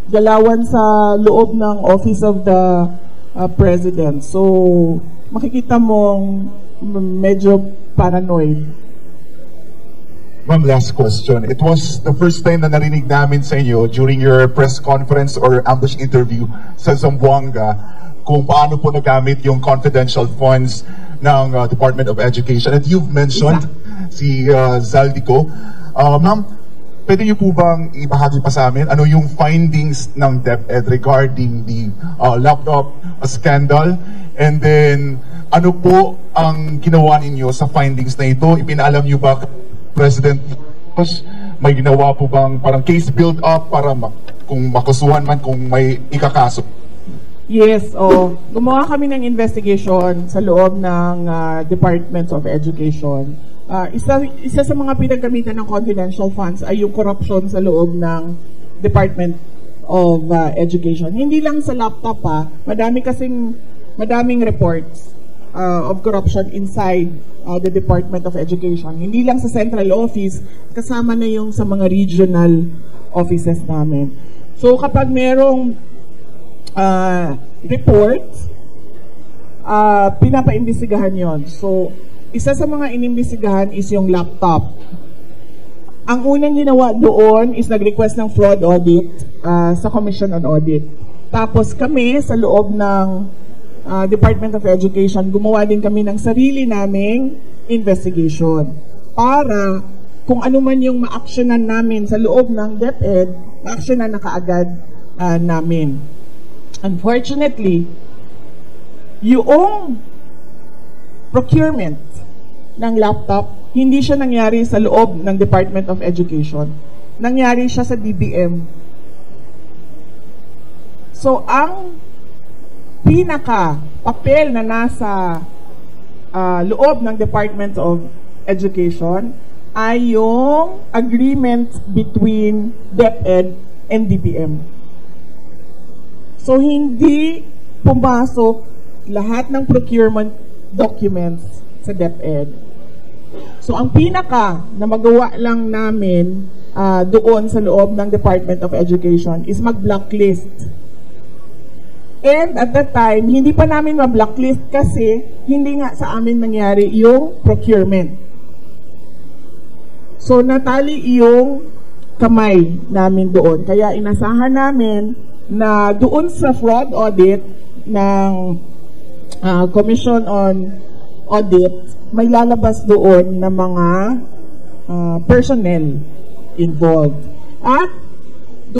galawan sa loob ng Office of the President. So, makikita mong medyo paranoid. Ma'am, last question. It was the first time na narinig namin sa inyo during your press conference or ambush interview sa Zamboanga kung paano po nagamit yung confidential funds ng Department of Education. And you've mentioned si Zaldico. Ma'am, pwede niyo po bang ibahagi pa sa amin ano yung findings ng DepEd regarding the laptop scandal? And then, ano po ang ginawa ninyo sa findings na ito? Ipinaalam niyo ba President, may ginawa po bang parang case build up para kung makusuhan man kung may ikakaso? Yes, gumawa kami ng investigation sa loob ng Department of Education. Isa sa mga pinagamitan ng confidential funds ay yung corruption sa loob ng Department of Education. Hindi lang sa laptop madaming reports of corruption inside the Department of Education. Hindi lang sa central office, kasama na yung sa mga regional offices namin. So kapag merong reports, pinapaimbestigahan yon. So isa sa mga inimbestigahan is yung laptop. Ang unang ginawa doon is nag-request ng fraud audit sa Commission on Audit. Tapos kami sa loob ng Department of Education, gumawa din kami ng sarili naming investigation para kung ano man yung ma-actionan namin sa loob ng DepEd, ma-actionan na kaagad namin. Unfortunately, yung procurement ng laptop, hindi siya nangyari sa loob ng Department of Education. Nangyari siya sa DBM. So, ang pinaka-papel na nasa loob ng Department of Education ay yung agreement between DepEd and DBM. So, hindi pumasok lahat ng procurement documents sa DepEd. So, ang pinaka na magawa lang namin doon sa loob ng Department of Education is mag-blacklist. And at that time, hindi pa namin ma-blacklist kasi hindi nga sa amin nangyari yung procurement. So, natali yung kamay namin doon. Kaya inasahan namin na doon sa fraud audit ng Commission on Audit, may lalabas doon na mga personnel involved. At